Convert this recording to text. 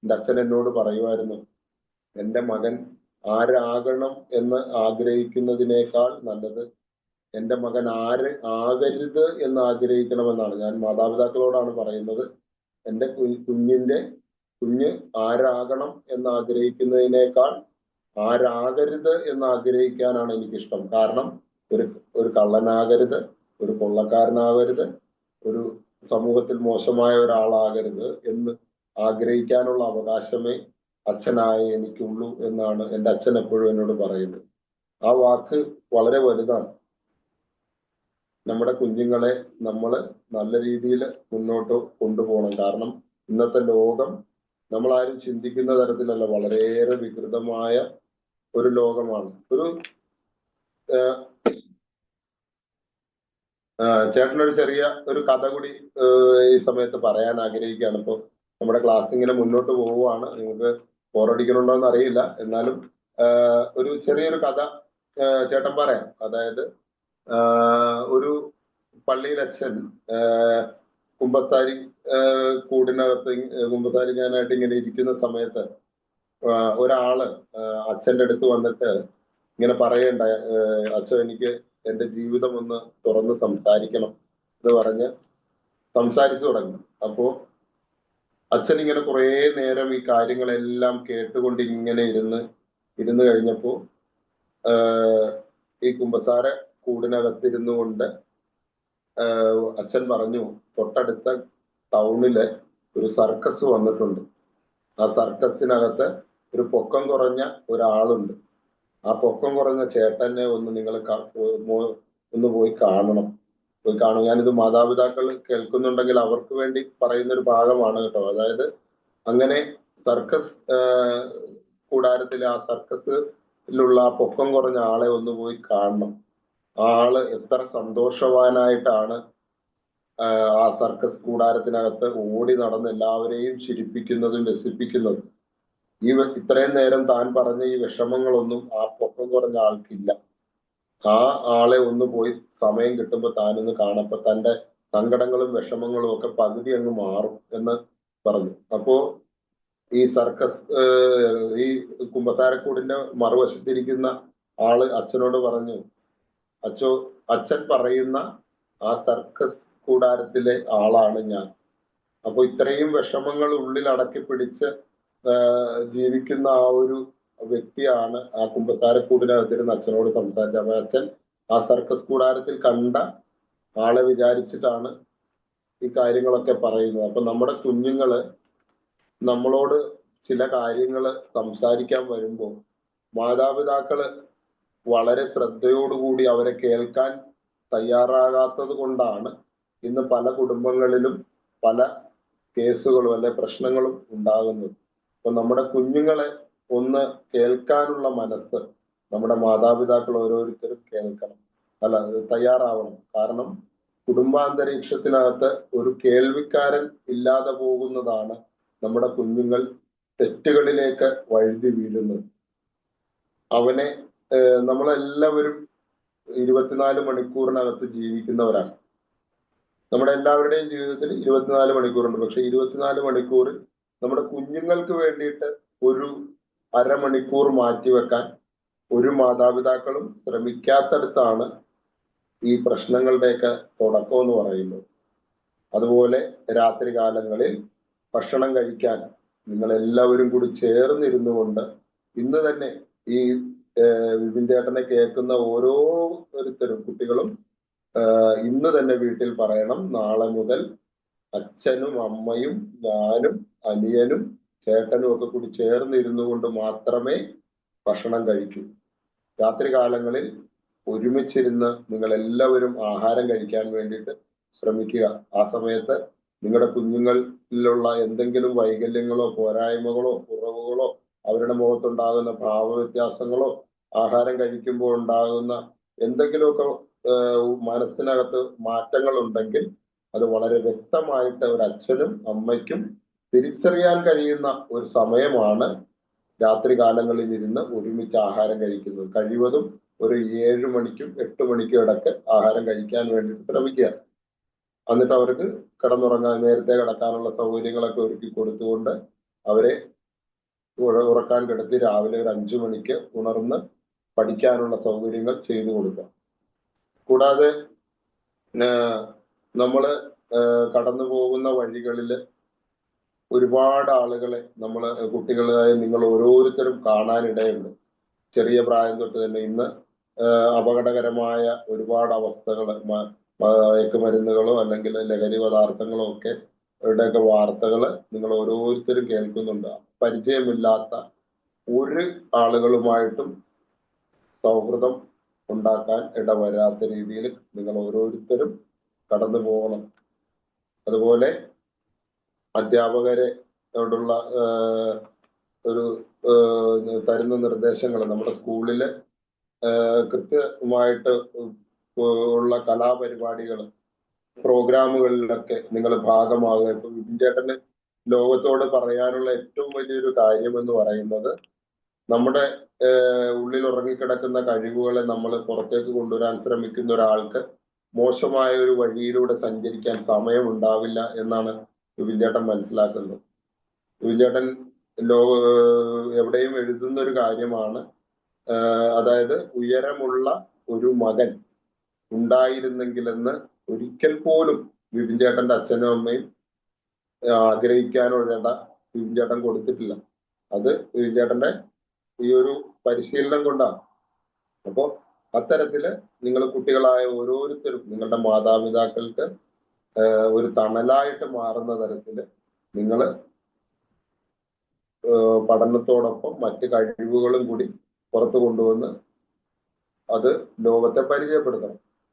എൻ്റെ അച്ഛൻ എന്നോട് പറയുമായിരുന്നു, എൻ്റെ മകൻ ആരാകണം എന്ന് ആഗ്രഹിക്കുന്നതിനേക്കാൾ നല്ലത് എൻ്റെ മകൻ ആര് ആകരുത് എന്ന് ആഗ്രഹിക്കണമെന്നാണ്. ഞാൻ മാതാപിതാക്കളോടാണ് പറയുന്നത്. എൻ്റെ കുഞ്ഞ് ആരാകണം എന്ന് ആഗ്രഹിക്കുന്നതിനേക്കാൾ ആരാകരുത് എന്ന് ആഗ്രഹിക്കാനാണ് എനിക്കിഷ്ടം. കാരണം ഒരു കള്ളനാകരുത്, ഒരു കൊള്ളക്കാരനാകരുത്, ഒരു സമൂഹത്തിൽ മോശമായ ഒരാളാകരുത് എന്ന് ആഗ്രഹിക്കാനുള്ള അവകാശമേ അച്ഛനായ എനിക്കുള്ളൂ എന്നാണ് എൻ്റെ അച്ഛൻ എപ്പോഴും എന്നോട് പറയുന്നത്. ആ വാക്ക് വളരെ വലുതാണ്. നമ്മുടെ കുഞ്ഞുങ്ങളെ നമ്മൾ നല്ല രീതിയിൽ മുന്നോട്ട് കൊണ്ടുപോകണം. കാരണം ഇന്നത്തെ ലോകം നമ്മളാരും ചിന്തിക്കുന്ന തരത്തിലല്ല, വളരെയേറെ വികൃതമായ ഒരു ലോകമാണ്. ചേട്ടനൊരു ചെറിയ ഒരു കഥ കൂടി ഈ സമയത്ത് പറയാൻ ആഗ്രഹിക്കുകയാണ്. ഇപ്പോൾ നമ്മുടെ ക്ലാസ് ഇങ്ങനെ മുന്നോട്ട് പോവുകയാണ്. നിങ്ങൾക്ക് ബോറടിക്കണുണ്ടോ എന്ന് അറിയില്ല, എന്നാലും ഒരു ചെറിയൊരു കഥ ചേട്ടൻ പറയാം. അതായത് ഒരു പള്ളിയിലച്ഛൻ കുമ്പസാരി കൂടിനകത്ത് കുമ്പസാരിക്കാനായിട്ട് ഇങ്ങനെ ഇരിക്കുന്ന സമയത്ത് ഒരാള് അച്ഛൻ്റെ അടുത്ത് വന്നിട്ട് ഇങ്ങനെ പറയണ്ട, അച്ഛൻ എനിക്ക് എൻ്റെ ജീവിതം ഒന്ന് തുറന്ന് സംസാരിക്കണം എന്ന് പറഞ്ഞ് സംസാരിച്ചു തുടങ്ങി. അപ്പോ അച്ഛൻ ഇങ്ങനെ കുറേ നേരം ഈ കാര്യങ്ങളെല്ലാം കേട്ടുകൊണ്ട് ഇങ്ങനെ ഇരുന്ന് കഴിഞ്ഞപ്പോ ഈ കുമ്പസാര കൂടിനകത്തിരുന്നു കൊണ്ട് അച്ഛൻ പറഞ്ഞു, തൊട്ടടുത്ത ടൗണില് ഒരു സർക്കസ് വന്നിട്ടുണ്ട്. ആ സർക്കസിനകത്ത് ഒരു പൊക്കം കുറഞ്ഞ ഒരാളുണ്ട്. ആ പൊക്കം കുറഞ്ഞ ചേട്ടനെ ഒന്ന് നിങ്ങൾ ഒന്ന് പോയി കാണണം. ഞാനിത് മാതാപിതാക്കൾ കേൾക്കുന്നുണ്ടെങ്കിൽ അവർക്ക് വേണ്ടി പറയുന്ന ഒരു ഭാഗമാണ് കേട്ടോ. അതായത് അങ്ങനെ സർക്കസ് കൂടാരത്തിലെ ആ സർക്കസിലുള്ള ആ പൊക്കം കുറഞ്ഞ ആളെ ഒന്ന് പോയി കാണണം. ആ ആള് എത്ര സന്തോഷവാനായിട്ടാണ് ആ സർക്കസ് കൂടാരത്തിനകത്ത് ഓടി നടന്ന് എല്ലാവരെയും ചിരിപ്പിക്കുന്നതും രസിപ്പിക്കുന്നതും. ഇത്രയും നേരം താൻ പറഞ്ഞ ഈ വിഷമങ്ങളൊന്നും ആ പൊക്കം കുറഞ്ഞ ആൾക്കില്ല. ആ ആളെ ഒന്ന് പോയി സമയം കിട്ടുമ്പോൾ താനൊന്ന് കാണപ്പോ തന്റെ സങ്കടങ്ങളും വിഷമങ്ങളും ഒക്കെ പകുതി അങ്ങ് മാറും എന്ന് പറഞ്ഞു. അപ്പോ ഈ സർക്കസ് ഈ കുമ്പസാരക്കൂടിന്റെ മറുവശത്തിരിക്കുന്ന ആള് അച്ഛനോട് പറഞ്ഞു, അച്ഛൻ പറയുന്ന ആ സർക്കസ് കൂടാരത്തിലെ ആളാണ് ഞാൻ. അപ്പൊ ഇത്രയും വിഷമങ്ങൾ ഉള്ളിൽ അടക്കി പിടിച്ച് ജീവിക്കുന്ന ആ ഒരു വ്യക്തിയാണ് ആ കുമ്പസാരക്കൂടിനകത്തിരുന്ന് അച്ഛനോട് സംസാരിച്ചത്. അപ്പൊ അച്ഛൻ ആ സർക്കസ് കൂടാരത്തിൽ കണ്ട ആളെ വിചാരിച്ചിട്ടാണ് ഈ കാര്യങ്ങളൊക്കെ പറയുന്നത്. അപ്പൊ നമ്മുടെ കുഞ്ഞുങ്ങള് നമ്മളോട് ചില കാര്യങ്ങൾ സംസാരിക്കാൻ വരുമ്പോൾ മാതാപിതാക്കള് വളരെ ശ്രദ്ധയോടുകൂടി അവരെ കേൾക്കാൻ തയ്യാറാകാത്തത് കൊണ്ടാണ് ഇന്ന് പല കുടുംബങ്ങളിലും പല കേസുകളും അല്ലെ പ്രശ്നങ്ങളും ഉണ്ടാകുന്നത്. അപ്പൊ നമ്മുടെ കുഞ്ഞുങ്ങളെ ഒന്ന് കേൾക്കാനുള്ള മനസ്സ് നമ്മുടെ മാതാപിതാക്കൾ ഓരോരുത്തരും കേൾക്കണം, തയ്യാറാവണം. കാരണം കുടുംബാന്തരീക്ഷത്തിനകത്ത് ഒരു കേൾവിക്കാരൻ ഇല്ലാതെ പോകുന്നതാണ് നമ്മുടെ കുഞ്ഞുങ്ങൾ തെറ്റുകളിലേക്ക് വഴുതി വീഴുന്നത്. അവനെ നമ്മളെല്ലാവരും 24 മണിക്കൂറിനകത്ത് ജീവിക്കുന്നവരാണ്. നമ്മുടെ എല്ലാവരുടെയും ജീവിതത്തിൽ 24 മണിക്കൂറുണ്ട്. പക്ഷെ 24 മണിക്കൂറിൽ നമ്മുടെ കുഞ്ഞുങ്ങൾക്ക് വേണ്ടിയിട്ട് ഒരു അരമണിക്കൂർ മാറ്റിവെക്കാൻ ഒരു മാതാപിതാക്കളും ശ്രമിക്കാത്തടത്താണ് ഈ പ്രശ്നങ്ങളുടെയൊക്കെ തുടക്കം എന്ന് പറയുന്നത്. അതുപോലെ രാത്രി കാലങ്ങളിൽ ഭക്ഷണം കഴിക്കാൻ നിങ്ങൾ എല്ലാവരും കൂടി ചേർന്നിരുന്നു കൊണ്ട് ഇന്ന് തന്നെ ഈ വിപിൻ ചേട്ടനെ കേൾക്കുന്ന ഓരോരുത്തരും കുട്ടികളും ഇന്ന് തന്നെ വീട്ടിൽ പറയണം, നാളെ മുതൽ അച്ഛനും അമ്മയും ഞാനും അനിയനും ചേട്ടനും ഒക്കെ കൂടി ചേർന്നിരുന്നു കൊണ്ട് മാത്രമേ ഭക്ഷണം കഴിക്കൂ. രാത്രി കാലങ്ങളിൽ ഒരുമിച്ചിരുന്ന് നിങ്ങൾ എല്ലാവരും ആഹാരം കഴിക്കാൻ വേണ്ടിയിട്ട് ശ്രമിക്കുക. ആ സമയത്ത് നിങ്ങളുടെ കുഞ്ഞുങ്ങളിലുള്ള എന്തെങ്കിലും വൈകല്യങ്ങളോ പോരായ്മകളോ കുറവുകളോ അവരുടെ മുഖത്തുണ്ടാകുന്ന ഭാവവ്യത്യാസങ്ങളോ ആഹാരം കഴിക്കുമ്പോൾ ഉണ്ടാകുന്ന എന്തെങ്കിലുമൊക്കെ മനസ്സിനകത്ത് മാറ്റങ്ങൾ ഉണ്ടെങ്കിൽ അത് വളരെ വ്യക്തമായിട്ട് ഒരു അച്ഛനും അമ്മയ്ക്കും തിരിച്ചറിയാൻ കഴിയുന്ന ഒരു സമയമാണ് രാത്രി കാലങ്ങളിൽ ഇരുന്ന് ഒരുമിച്ച് ആഹാരം കഴിക്കുന്നത്. കഴിവതും ഒരു 7 മണിക്കും 8 മണിക്കും ഇടയ്ക്ക് ആഹാരം കഴിക്കാൻ വേണ്ടി ശ്രമിക്കുക. എന്നിട്ട് അവർക്ക് നേരത്തെ കിടക്കാനുള്ള സൗകര്യങ്ങളൊക്കെ ഒരുക്കി കൊടുത്തുകൊണ്ട് അവരെ ഉറക്കാൻ കിടത്തി രാവിലെ ഒരു 5 മണിക്ക് ഉണർന്ന് പഠിക്കാനുള്ള സൗകര്യങ്ങൾ ചെയ്തു കൊടുക്കുക. കൂടാതെ നമ്മള് കടന്നു പോകുന്ന വഴികളിൽ ഒരുപാട് ആളുകളെ കുട്ടികളായ നിങ്ങൾ ഓരോരുത്തരും കാണാനിടയുണ്ട്. ചെറിയ പ്രായം തൊട്ട് തന്നെ ഇന്ന് അപകടകരമായ ഒരുപാട് അവസ്ഥകൾ, മയക്കുമരുന്നുകളോ അല്ലെങ്കിൽ ലഹരി പദാർത്ഥങ്ങളോ ഒക്കെ ഇവരുടെയൊക്കെ വാർത്തകൾ നിങ്ങൾ ഓരോരുത്തരും കേൾക്കുന്നുണ്ട്. പരിചയമില്ലാത്ത ഒരു ആളുകളുമായിട്ടും സൗഹൃദം ഉണ്ടാക്കാൻ ഇടവരാത്ത രീതിയിൽ നിങ്ങൾ ഓരോരുത്തരും കടന്നു പോകണം. അതുപോലെ അധ്യാപകരോടുള്ള ഒരു തരുന്ന നിർദ്ദേശങ്ങൾ നമ്മുടെ സ്കൂളില് കൃത്യമായിട്ട് ഉള്ള കലാപരിപാടികൾ, പ്രോഗ്രാമുകളിലൊക്കെ നിങ്ങൾ ഭാഗമാകുക. ഇപ്പൊ വിപിൻ ചേട്ടന് ലോകത്തോട് പറയാനുള്ള ഏറ്റവും വലിയൊരു കാര്യം എന്ന് പറയുന്നത്, നമ്മുടെ ഉള്ളിൽ ഉറങ്ങിക്കിടക്കുന്ന കഴിവുകളെ നമ്മൾ പുറത്തേക്ക് കൊണ്ടുവരാൻ ശ്രമിക്കുന്ന ഒരാൾക്ക് മോശമായ ഒരു വഴിയിലൂടെ സഞ്ചരിക്കാൻ സമയമുണ്ടാവില്ല എന്നാണ് വിപിൻ ചേട്ടൻ മനസ്സിലാക്കുന്നത്. വിപിൻ ചേട്ടൻ എവിടെയും എഴുതുന്ന ഒരു കാര്യമാണ്, അതായത് ഉയരമുള്ള ഒരു മകൻ ഉണ്ടായിരുന്നെങ്കിലെന്ന് ഒരിക്കൽ പോലും വിപിൻ ചേട്ടന്റെ അച്ഛനും അമ്മയും ആഗ്രഹിക്കാനോ ഇട വിപിൻ ചേട്ടൻ കൊടുത്തിട്ടില്ല. അത് വിപിൻ ചേട്ടന്റെ ഈ ഒരു പരിശീലനം കൊണ്ടാണ്. അപ്പോ അത്തരത്തില് നിങ്ങൾ കുട്ടികളായ ഓരോരുത്തരും നിങ്ങളുടെ മാതാപിതാക്കൾക്ക് ഒരു തണലായിട്ട് മാറുന്ന തരത്തില് നിങ്ങൾ പഠനത്തോടൊപ്പം മറ്റ് കഴിവുകളും കൂടി പുറത്തു കൊണ്ടുവന്ന് അത് ലോകത്തെ പരിചയപ്പെടുത്തണം.